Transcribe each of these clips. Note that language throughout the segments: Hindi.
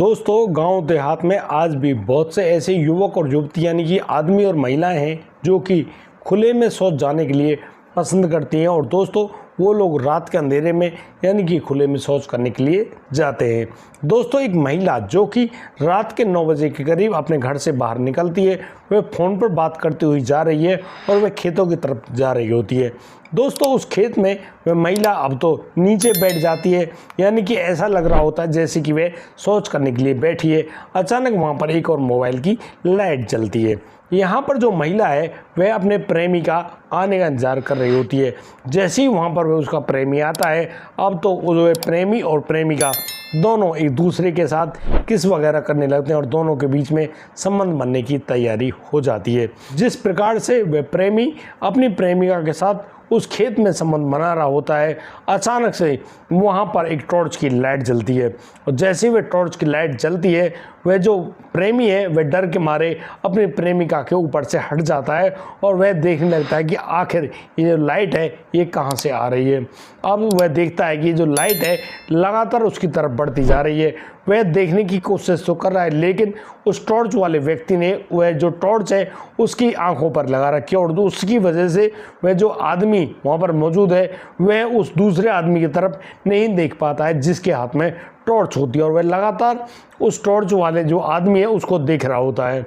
दोस्तों गांव देहात में आज भी बहुत से ऐसे युवक और युवती यानी कि आदमी और महिलाएं हैं जो कि खुले में शौच जाने के लिए पसंद करती हैं। और दोस्तों वो लोग रात के अंधेरे में यानी कि खुले में शौच करने के लिए जाते हैं। दोस्तों एक महिला जो कि रात के 9 बजे के करीब अपने घर से बाहर निकलती है, वह फ़ोन पर बात करती हुई जा रही है और वह खेतों की तरफ जा रही होती है। दोस्तों उस खेत में वह महिला अब तो नीचे बैठ जाती है, यानी कि ऐसा लग रहा होता है जैसे कि वह शौच करने के लिए बैठी है। अचानक वहाँ पर एक और मोबाइल की लाइट जलती है। यहाँ पर जो महिला है वह अपने प्रेमी का आने का इंतजार कर रही होती है। जैसे ही वहाँ पर वह उसका प्रेमी आता है, अब तो जो प्रेमी और प्रेमिका दोनों एक दूसरे के साथ किस वगैरह करने लगते हैं और दोनों के बीच में संबंध बनने की तैयारी हो जाती है। जिस प्रकार से वह प्रेमी अपनी प्रेमिका के साथ उस खेत में संबंध बना रहा होता है, अचानक से वहाँ पर एक टॉर्च की लाइट जलती है। और जैसे ही वह टॉर्च की लाइट जलती है, वह जो प्रेमी है वह डर के मारे अपनी प्रेमिका के ऊपर से हट जाता है और वह देखने लगता है कि आखिर ये जो लाइट है ये कहाँ से आ रही है। अब वह देखता है कि जो लाइट है लगातार उसकी तरफ बढ़ती जा रही है। वह देखने की कोशिश तो कर रहा है, लेकिन उस टॉर्च वाले व्यक्ति ने वह जो टॉर्च है उसकी आंखों पर लगा रखी है और उसकी वजह से वह जो आदमी वहाँ पर मौजूद है वह उस दूसरे आदमी की तरफ नहीं देख पाता है जिसके हाथ में टॉर्च होती है, और वह लगातार उस टॉर्च वाले जो आदमी है उसको देख रहा होता है।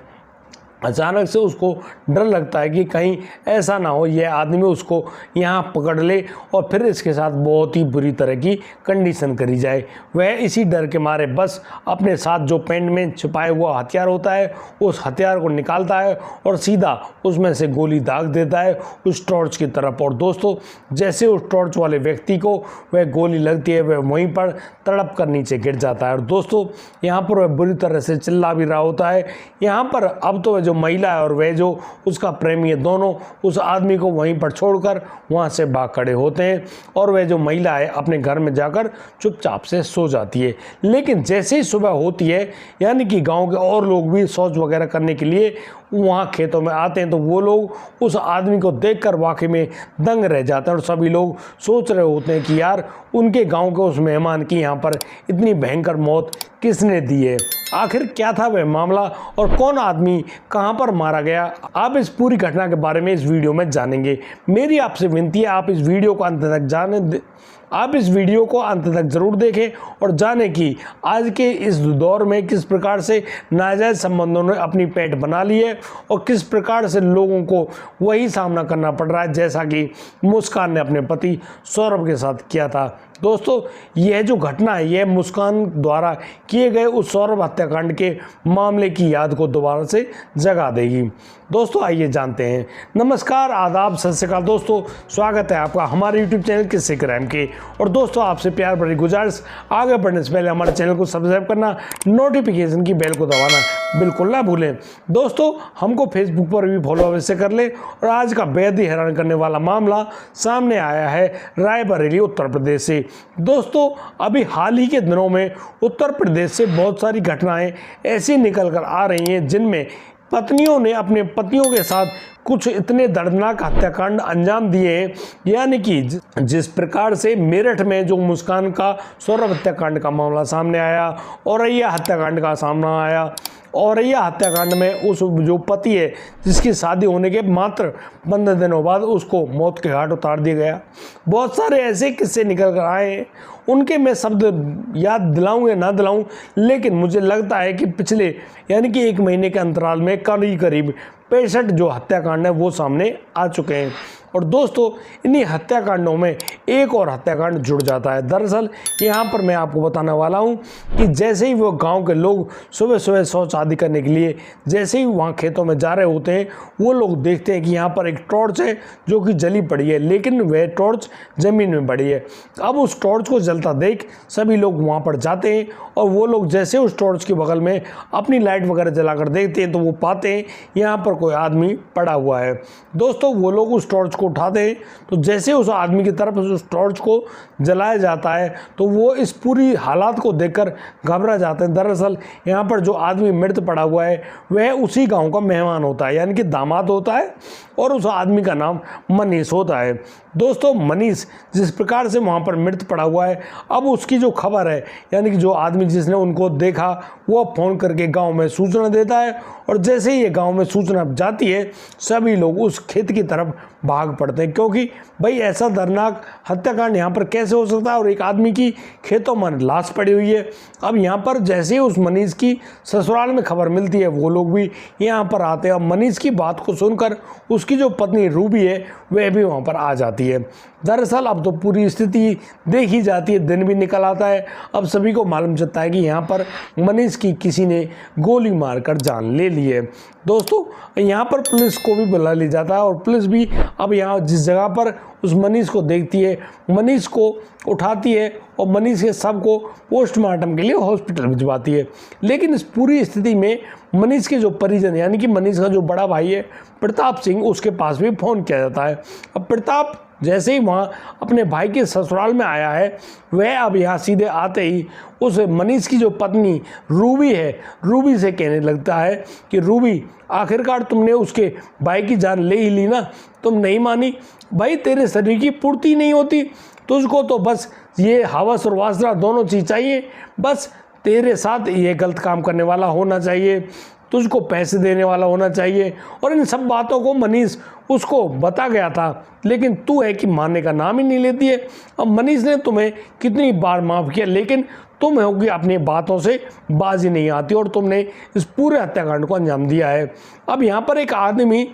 अचानक से उसको डर लगता है कि कहीं ऐसा ना हो यह आदमी उसको यहाँ पकड़ ले और फिर इसके साथ बहुत ही बुरी तरह की कंडीशन करी जाए। वह इसी डर के मारे बस अपने साथ जो पैंट में छिपाया हुआ हथियार होता है उस हथियार को निकालता है और सीधा उसमें से गोली दाग देता है उस टॉर्च की तरफ। और दोस्तों जैसे उस टॉर्च वाले व्यक्ति को वह गोली लगती है, वह वहीं पर तड़प कर नीचे गिर जाता है। और दोस्तों यहाँ पर वह बुरी तरह से चिल्ला भी रहा होता है। यहाँ पर अब तो वह महिला है और वह जो उसका प्रेमी है, दोनों उस आदमी को वहीं पर छोड़कर वहां से भाग खड़े होते हैं और वह जो महिला है अपने घर में जाकर चुपचाप से सो जाती है। लेकिन जैसे ही सुबह होती है, यानी कि गांव के और लोग भी शौच वगैरह करने के लिए वहाँ खेतों में आते हैं, तो वो लोग उस आदमी को देखकर वाकई में दंग रह जाते हैं और सभी लोग सोच रहे होते हैं कि यार उनके गांव के उस मेहमान की यहाँ पर इतनी भयंकर मौत किसने दी है, आखिर क्या था वह मामला और कौन आदमी कहां पर मारा गया। आप इस पूरी घटना के बारे में इस वीडियो में जानेंगे। मेरी आपसे विनती है आप इस वीडियो को अंत तक जरूर देखें और जानें कि आज के इस दौर में किस प्रकार से नाजायज संबंधों ने अपनी पेट बना ली है और किस प्रकार से लोगों को वही सामना करना पड़ रहा है जैसा कि मुस्कान ने अपने पति सौरभ के साथ किया था। दोस्तों यह जो घटना है यह मुस्कान द्वारा किए गए उस सौरभ हत्याकांड के मामले की याद को दोबारा से जगा देगी। दोस्तों आइए जानते हैं। नमस्कार, आदाब, सत श्री अकाल दोस्तों, स्वागत है आपका हमारे यूट्यूब चैनल किस्से क्राइम के। और दोस्तों आपसे प्यार भरी गुजारिश, आगे बढ़ने से पहले हमारे चैनल को सब्सक्राइब करना, नोटिफिकेशन की बेल को दबाना बिल्कुल ना भूलें। दोस्तों हमको फेसबुक पर भी फॉलो अवश्य कर लें। और आज का बेहद ही हैरान करने वाला मामला सामने आया है रायबरेली उत्तर प्रदेश से। दोस्तों अभी हाल ही के दिनों में उत्तर प्रदेश से बहुत सारी घटनाएं ऐसी निकल कर आ रही हैं जिनमें पत्नियों ने अपने पतियों के साथ कुछ इतने दर्दनाक हत्याकांड अंजाम दिए हैं, यानी कि जिस प्रकार से मेरठ में जो मुस्कान का सौरभ हत्याकांड का मामला सामने आया, औरैया हत्याकांड का सामना आया। औरैया हत्याकांड में उस जो पति है जिसकी शादी होने के मात्र 15 दिनों बाद उसको मौत के घाट उतार दिया गया। बहुत सारे ऐसे किस्से निकल कर आए हैं, उनके मैं शब्द याद दिलाऊं या ना दिलाऊं, लेकिन मुझे लगता है कि पिछले यानी कि 1 महीने के अंतराल में करीब 65 जो हत्याकांड है वो सामने आ चुके हैं। और दोस्तों इन्हीं हत्याकांडों में एक और हत्याकांड जुड़ जाता है। दरअसल यहाँ पर मैं आपको बताने वाला हूँ कि जैसे ही वो गांव के लोग सुबह सुबह शौच आदि करने के लिए जैसे ही वहाँ खेतों में जा रहे होते हैं, वो लोग देखते हैं कि यहाँ पर एक टॉर्च है जो कि जली पड़ी है, लेकिन वह टॉर्च ज़मीन में पड़ी है। अब उस टॉर्च को जलता देख सभी लोग वहाँ पर जाते हैं और वो लोग जैसे उस टॉर्च के बगल में अपनी लाइट वगैरह जलाकर देखते हैं तो वो पाते हैं यहाँ पर कोई आदमी पड़ा हुआ है। दोस्तों वो लोग उस टॉर्च को उठाते हैं तो जैसे उस आदमी की तरफ उस टॉर्च को जलाया जाता है तो वो इस पूरी हालात को देखकर घबरा जाते हैं। दरअसल यहाँ पर जो आदमी मृत पड़ा हुआ है वह उसी गांव का मेहमान होता है, यानी कि दामाद होता है, और उस आदमी का नाम मनीष होता है। दोस्तों, मनीष जिस प्रकार से वहाँ पर मृत पड़ा हुआ है, अब उसकी जो खबर है, यानी कि जो आदमी जिसने उनको देखा वो फ़ोन करके गांव में सूचना देता है, और जैसे ही ये गांव में सूचना जाती है सभी लोग उस खेत की तरफ भाग पड़ते हैं, क्योंकि भाई ऐसा दर्दनाक हत्याकांड यहाँ पर कैसे हो सकता है, और एक आदमी की खेतों में लाश पड़ी हुई है। अब यहाँ पर जैसे ही उस मनीष की ससुराल में खबर मिलती है वो लोग भी यहाँ पर आते हैं। अब मनीष की बात को सुनकर उसकी जो पत्नी रूबी है वह भी वहाँ पर आ जाती है। दरअसल अब तो पूरी स्थिति देखी जाती है, दिन भी निकल आता है। अब सभी को मालूम चलता है कि यहाँ पर मनीष की किसी ने गोली मारकर जान ले ली है। दोस्तों, यहाँ पर पुलिस को भी बुला लिया जाता है, और पुलिस भी अब यहाँ जिस जगह पर उस मनीष को देखती है, मनीष को उठाती है और मनीष के शव को पोस्टमार्टम के लिए हॉस्पिटल भिजवाती है। लेकिन इस पूरी स्थिति में मनीष के जो परिजन, यानी कि मनीष का जो बड़ा भाई है प्रताप सिंह, उसके पास भी फ़ोन किया जाता है। अब प्रताप जैसे ही वहाँ अपने भाई के ससुराल में आया है, वह अब यहाँ सीधे आते ही उस मनीष की जो पत्नी रूबी है, रूबी से कहने लगता है कि रूबी, आखिरकार तुमने उसके भाई की जान ले ही ली ना, तुम नहीं मानी। भाई तेरे शरीर की पूर्ति नहीं होती, तुझको तो बस ये हवस और वासना दोनों चीज़ चाहिए, बस तेरे साथ ये गलत काम करने वाला होना चाहिए, तुझको पैसे देने वाला होना चाहिए। और इन सब बातों को मनीष उसको बता गया था, लेकिन तू है कि मानने का नाम ही नहीं लेती है। अब मनीष ने तुम्हें कितनी बार माफ़ किया, लेकिन तुम हो कि अपनी बातों से बाजी नहीं आती, और तुमने इस पूरे हत्याकांड को अंजाम दिया है। अब यहाँ पर एक आदमी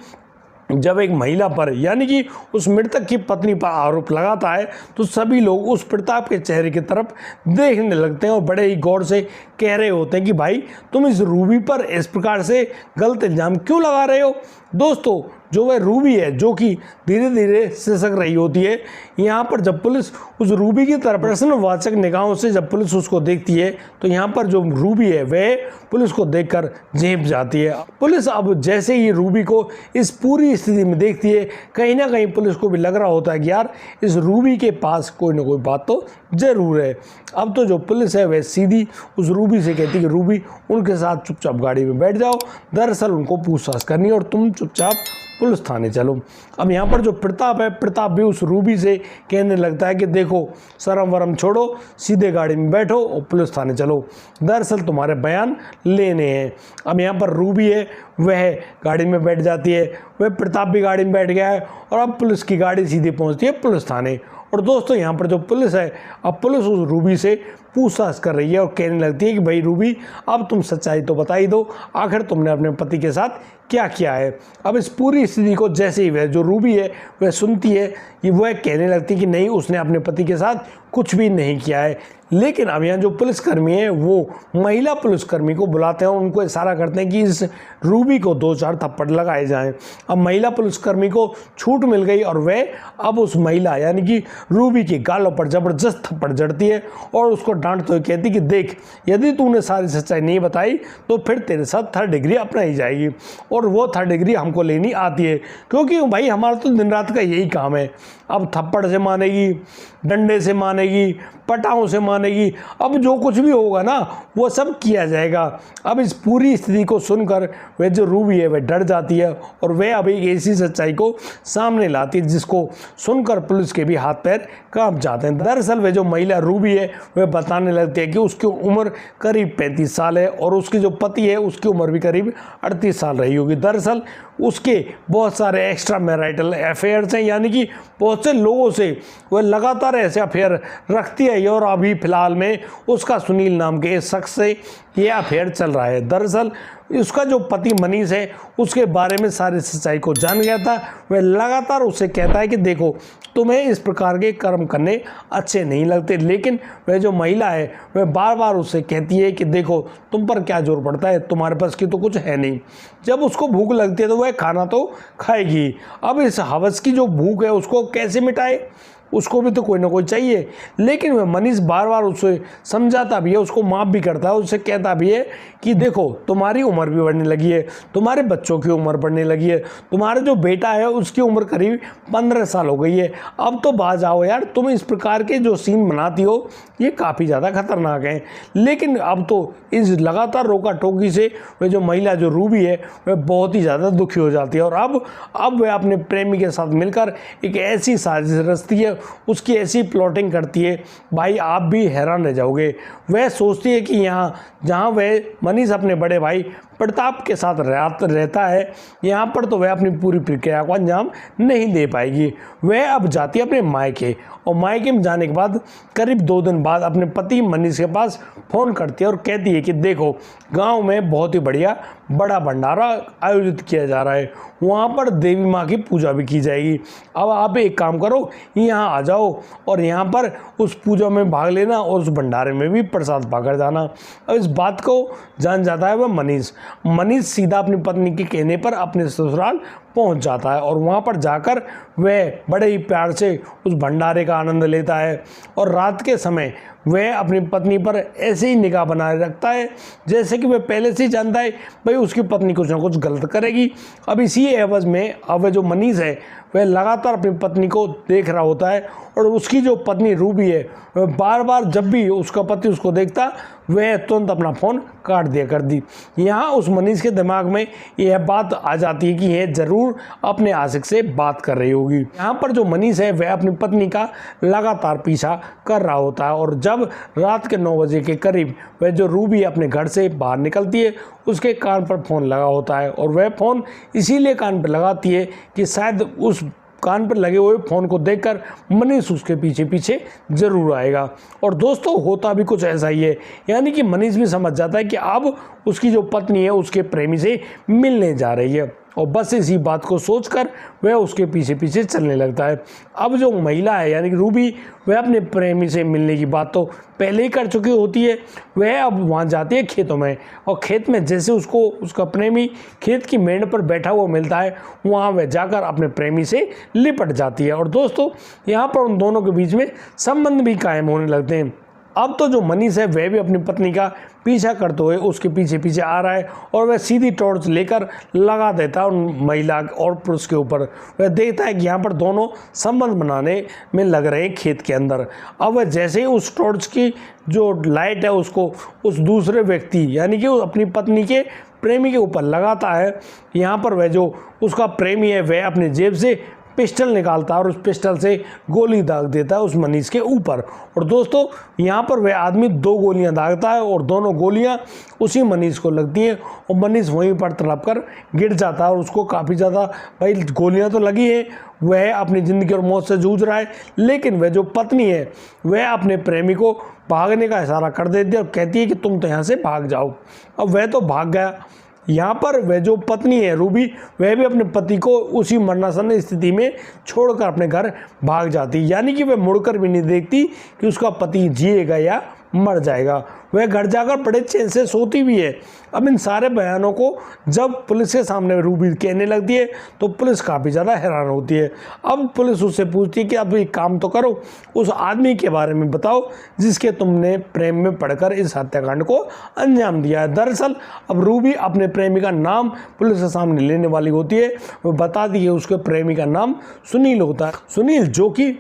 जब एक महिला पर, यानी कि उस मृतक की पत्नी पर आरोप लगाता है तो सभी लोग उस प्रताप के चेहरे की तरफ देखने लगते हैं और बड़े ही गौर से कह रहे होते हैं कि भाई तुम इस रूबी पर इस प्रकार से गलत इल्ज़ाम क्यों लगा रहे हो। दोस्तों, जो वह रूबी है जो कि धीरे धीरे सिसक रही होती है, यहाँ पर जब पुलिस उस रूबी की तरफ प्रश्नवाचक निगाहों से जब पुलिस उसको देखती है तो यहाँ पर जो रूबी है वह पुलिस को देखकर झेंप जाती है। पुलिस अब जैसे ही रूबी को इस पूरी स्थिति में देखती है, कहीं ना कहीं पुलिस को भी लग रहा होता है कि यार इस रूबी के पास कोई ना कोई बात तो ज़रूर है। अब तो जो पुलिस है वह सीधी उस रूबी से कहती है कि रूबी, उनके साथ चुपचाप गाड़ी में बैठ जाओ, दरअसल उनको पूछताछ करनी है और तुम चुपचाप पुलिस थाने चलो। अब यहाँ पर जो प्रताप है, प्रताप भी उस रूबी से कहने लगता है कि देखो, शर्म वरम छोड़ो, सीधे गाड़ी में बैठो और पुलिस थाने चलो, दरअसल तुम्हारे बयान लेने हैं। अब यहाँ पर रूबी है वह गाड़ी में बैठ जाती है, वह प्रताप भी गाड़ी में बैठ गया है, और अब पुलिस की गाड़ी सीधी पहुँचती है पुलिस थाने। और दोस्तों, यहाँ पर जो पुलिस है, अब पुलिस उस रूबी से पूछताछ कर रही है और कहने लगती है कि भाई रूबी, अब तुम सच्चाई तो बता ही दो, आखिर तुमने अपने पति के साथ क्या किया है। अब इस पूरी स्थिति को जैसे ही वह जो रूबी है वह सुनती है, ये वह कहने लगती है कि नहीं, उसने अपने पति के साथ कुछ भी नहीं किया है। लेकिन अब यहाँ जो पुलिसकर्मी है वो महिला पुलिसकर्मी को बुलाते हैं और उनको इशारा करते हैं कि इस रूबी को 2-4 थप्पड़ लगाए जाएं। अब महिला पुलिसकर्मी को छूट मिल गई और वह अब उस महिला, यानी कि रूबी के गालों पर ज़बरदस्त थप्पड़ जड़ती है और उसको डांटते हुए कहती कि देख, यदि तूने सारी सच्चाई नहीं बताई तो फिर तेरे साथ 3rd डिग्री अपनाई जाएगी, और वो 3rd डिग्री हमको लेनी आती है, क्योंकि भाई हमारा तो दिन रात का यही काम है। अब थप्पड़ से मानेगी, डंडे से मानेगी, पटाओं से मानेगी, अब जो कुछ भी होगा ना वो सब किया जाएगा। अब इस पूरी स्थिति को सुनकर वह जो रूबी है वह डर जाती है और वह अब एक ऐसी सच्चाई को सामने लाती है जिसको सुनकर पुलिस के भी हाथ पैर कांप जाते हैं। दरअसल वह जो महिला रूबी है वह बताने लगती है कि उसकी उम्र करीब 35 साल है और उसके जो पति है उसकी उम्र भी करीब 38 साल रही होगी। दरअसल उसके बहुत सारे एक्स्ट्रा मैरिटल अफेयर्स हैं, यानी कि बहुत से लोगों से वह लगातार ऐसे अफेयर रखती है और अभी फ़िलहाल में उसका सुनील नाम के इस शख्स से ये अफेयर चल रहा है। दरअसल उसका जो पति मनीष है उसके बारे में सारी सच्चाई को जान गया था। वह लगातार उससे कहता है कि देखो, तुम्हें इस प्रकार के कर्म करने अच्छे नहीं लगते, लेकिन वह जो महिला है वह बार बार उससे कहती है कि देखो, तुम पर क्या जोर पड़ता है, तुम्हारे पास की तो कुछ है नहीं। जब उसको भूख लगती है तो वह खाना तो खाएगी। अब इस हवस की जो भूख है उसको कैसे मिटाए। उसको भी तो कोई ना कोई चाहिए। लेकिन वह मनीष बार बार उसे समझाता भी है, उसको माफ़ भी करता है, उससे कहता भी है कि देखो तुम्हारी उम्र भी बढ़ने लगी है, तुम्हारे बच्चों की उम्र बढ़ने लगी है, तुम्हारा जो बेटा है उसकी उम्र करीब 15 साल हो गई है, अब तो बाज आओ यार, तुम इस प्रकार के जो सीन बनाती हो ये काफ़ी ज़्यादा खतरनाक है। लेकिन अब तो इस लगातार रोका टोकी से वह जो महिला जो रूबी है वह बहुत ही ज़्यादा दुखी हो जाती है और अब वह अपने प्रेमी के साथ मिलकर एक ऐसी साजिश रचती है, उसकी ऐसी प्लॉटिंग करती है, भाई आप भी हैरान रह जाओगे। वह सोचती है कि यहाँ जहाँ वह मनीष अपने बड़े भाई प्रताप के साथ रहता है, यहाँ पर तो वह अपनी पूरी प्रक्रिया को अंजाम नहीं दे पाएगी। वह अब जाती है अपने मायके और मायके में जाने के बाद करीब 2 दिन बाद अपने पति मनीष के पास फ़ोन करती है और कहती है कि देखो गांव में बहुत ही बढ़िया बड़ा भंडारा आयोजित किया जा रहा है, वहाँ पर देवी माँ की पूजा भी की जाएगी। अब आप एक काम करो, यहाँ आ जाओ और यहाँ पर उस पूजा में भाग लेना और उस भंडारे में भी प्रसाद पाकर जाना। अब इस बात को जान जाता है वह मनीष सीधा अपनी पत्नी के कहने पर अपने ससुराल पहुंच जाता है और वहां पर जाकर वह बड़े ही प्यार से उस भंडारे का आनंद लेता है और रात के समय वह अपनी पत्नी पर ऐसे ही निगाह बनाए रखता है जैसे कि वह पहले से ही जानता है भाई उसकी पत्नी कुछ ना कुछ गलत करेगी। अब इसी एवज में अब वह जो मनीष है वह लगातार अपनी पत्नी को देख रहा होता है और उसकी जो पत्नी रूबी है वह बार बार जब भी उसका पति उसको देखता वह तुरंत अपना फ़ोन काट दिया कर दी। यहाँ उस मनीष के दिमाग में यह बात आ जाती है कि यह ज़रूर अपने आशिक से बात कर रही होगी। यहाँ पर जो मनीष है वह अपनी पत्नी का लगातार पीछा कर रहा होता है और जब रात के 9 बजे के करीब वह जो रूबी अपने घर से बाहर निकलती है उसके कान पर फ़ोन लगा होता है और वह फ़ोन इसीलिए कान पर लगाती है कि शायद उस कान पर लगे हुए फ़ोन को देखकर मनीष उसके पीछे पीछे ज़रूर आएगा। और दोस्तों होता भी कुछ ऐसा ही है, यानी कि मनीष भी समझ जाता है कि अब उसकी जो पत्नी है उसके प्रेमी से मिलने जा रही है और बस इसी बात को सोचकर वह उसके पीछे पीछे चलने लगता है। अब जो महिला है यानी कि रूबी वह अपने प्रेमी से मिलने की बात तो पहले ही कर चुकी होती है। वह अब वहाँ जाती है खेतों में और खेत में जैसे उसको उसका प्रेमी खेत की मेंढ पर बैठा हुआ मिलता है वहाँ वह जाकर अपने प्रेमी से लिपट जाती है और दोस्तों यहाँ पर उन दोनों के बीच में संबंध भी कायम होने लगते हैं। अब तो जो मनीष है वह भी अपनी पत्नी का पीछा करते हुए उसके पीछे पीछे आ रहा है और वह सीधी टॉर्च लेकर लगा देता है उन महिला और पुरुष के ऊपर। वह देखता है कि यहाँ पर दोनों संबंध बनाने में लग रहे हैं खेत के अंदर। अब वह जैसे ही उस टॉर्च की जो लाइट है उसको उस दूसरे व्यक्ति यानी कि अपनी पत्नी के प्रेमी के ऊपर लगाता है, यहाँ पर वह जो उसका प्रेमी है वह अपनी जेब से पिस्टल निकालता है और उस पिस्टल से गोली दाग देता है उस मनीष के ऊपर। और दोस्तों यहाँ पर वह आदमी 2 गोलियां दागता है और दोनों गोलियां उसी मनीष को लगती हैं और मनीष वहीं पर तड़प कर गिर जाता है और उसको काफ़ी ज़्यादा भाई गोलियां तो लगी हैं, वह अपनी ज़िंदगी और मौत से जूझ रहा है, लेकिन वह जो पत्नी है वह अपने प्रेमी को भागने का इशारा कर देती है और कहती है कि तुम तो यहाँ से भाग जाओ। अब वह तो भाग गया। यहाँ पर वह जो पत्नी है रूबी वह भी अपने पति को उसी मरणासन स्थिति में छोड़कर अपने घर भाग जाती, यानी कि वह मुड़कर भी नहीं देखती कि उसका पति जिएगा या मर जाएगा। वह घर जाकर बड़े चैन से सोती भी है। अब इन सारे बयानों को जब पुलिस के सामने रूबी कहने लगती है तो पुलिस काफ़ी ज़्यादा हैरान होती है। अब पुलिस उससे पूछती है कि अब एक काम तो करो, उस आदमी के बारे में बताओ जिसके तुमने प्रेम में पड़कर इस हत्याकांड को अंजाम दिया है। दरअसल अब रूबी अपने प्रेमी का नाम पुलिस के सामने लेने वाली होती है। वह बताती है उसके प्रेमी का नाम सुनील होता है। सुनील जो कि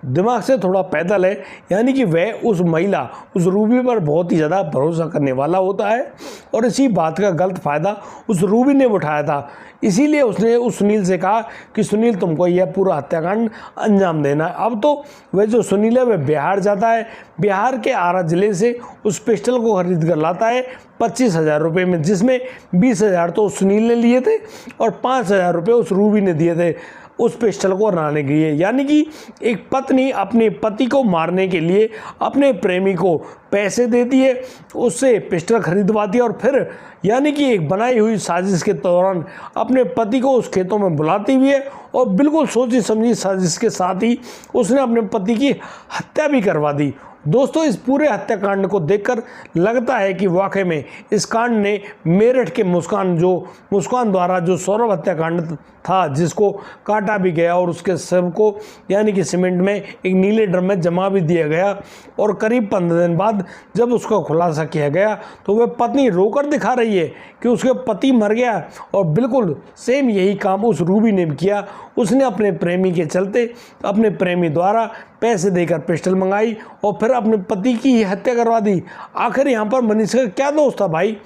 दिमाग से थोड़ा पैदल है, यानी कि वह उस महिला उस रूबी पर बहुत ही ज़्यादा भरोसा करने वाला होता है और इसी बात का गलत फ़ायदा उस रूबी ने उठाया था। इसीलिए उसने उस सुनील से कहा कि सुनील तुमको यह पूरा हत्याकांड अंजाम देना है। अब तो वह जो सुनील है वह बिहार जाता है, बिहार के आरा ज़िले से उस पिस्टल को खरीद कर लाता है 25,000 रुपये में, जिसमें 20,000 तो उस सुनील ने लिए थे और 5,000 रुपये उस रूबी ने दिए थे उस पिस्टल को बनाने के लिए। यानी कि एक पत्नी अपने पति को मारने के लिए अपने प्रेमी को पैसे देती है, उससे पिस्टल खरीदवाती है और फिर यानी कि एक बनाई हुई साजिश के दौरान अपने पति को उस खेतों में बुलाती भी है और बिल्कुल सोची समझी साजिश के साथ ही उसने अपने पति की हत्या भी करवा दी। दोस्तों इस पूरे हत्याकांड को देखकर लगता है कि वाकई में इस कांड ने मेरठ के मुस्कान द्वारा जो सौरभ हत्याकांड था, जिसको काटा भी गया और उसके शव को यानी कि सीमेंट में एक नीले ड्रम में जमा भी दिया गया, और करीब 15 दिन बाद जब उसका खुलासा किया गया तो वह पत्नी रोकर दिखा रही है कि उसके पति मर गया, और बिल्कुल सेम यही काम उस रूबी ने भी किया। उसने अपने प्रेमी के चलते अपने प्रेमी द्वारा पैसे देकर पिस्टल मंगाई और फिर अपने पति की ही हत्या करवा दी। आखिर यहाँ पर मनीष का क्या दोष था भाई?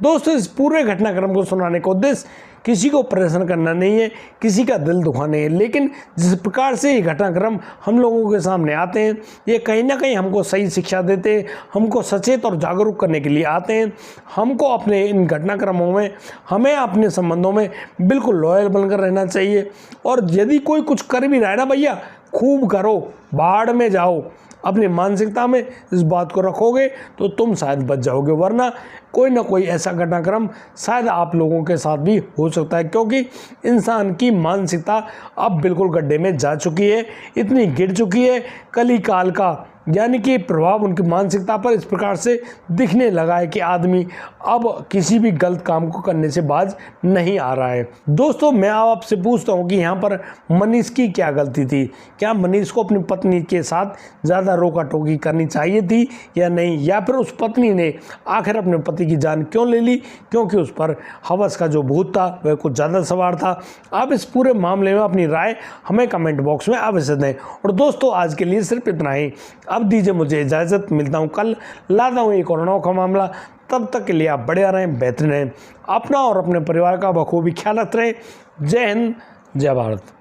दोस्तों इस पूरे घटनाक्रम को सुनाने का उद्देश्य किसी को परेशान करना नहीं है, किसी का दिल दुखाना है, लेकिन जिस प्रकार से ये घटनाक्रम हम लोगों के सामने आते हैं ये कहीं ना कहीं हमको सही शिक्षा देते हैं, हमको सचेत और जागरूक करने के लिए आते हैं। हमको अपने इन घटनाक्रमों में हमें अपने संबंधों में बिल्कुल लॉयल बनकर रहना चाहिए, और यदि कोई कुछ कर भी रहा है ना भैया, खूब करो, बाढ़ में जाओ। अपनी मानसिकता में इस बात को रखोगे तो तुम शायद बच जाओगे, वरना कोई ना कोई ऐसा घटनाक्रम शायद आप लोगों के साथ भी हो सकता है, क्योंकि इंसान की मानसिकता अब बिल्कुल गड्ढे में जा चुकी है, इतनी गिर चुकी है। कली काल का यानी कि प्रभाव उनकी मानसिकता पर इस प्रकार से दिखने लगा है कि आदमी अब किसी भी गलत काम को करने से बाज नहीं आ रहा है। दोस्तों मैं आपसे पूछता हूं कि यहाँ पर मनीष की क्या गलती थी? क्या मनीष को अपनी पत्नी के साथ ज़्यादा रोका टोकी करनी चाहिए थी या नहीं, या फिर उस पत्नी ने आखिर अपने पति की जान क्यों ले ली? क्योंकि उस पर हवस का जो भूत था वह कुछ ज़्यादा सवार था। आप इस पूरे मामले में अपनी राय हमें कमेंट बॉक्स में अवश्य दें। और दोस्तों आज के लिए सिर्फ इतना ही, अब दीजिए मुझे इजाज़त, मिलता हूँ कल, लाता हूँ एक और अनोखा मामला। तब तक के लिए आप बढ़िया रहें, बेहतरीन रहें, अपना और अपने परिवार का बखूबी ख्याल रख रहे हैं। जय हिंद, जय भारत।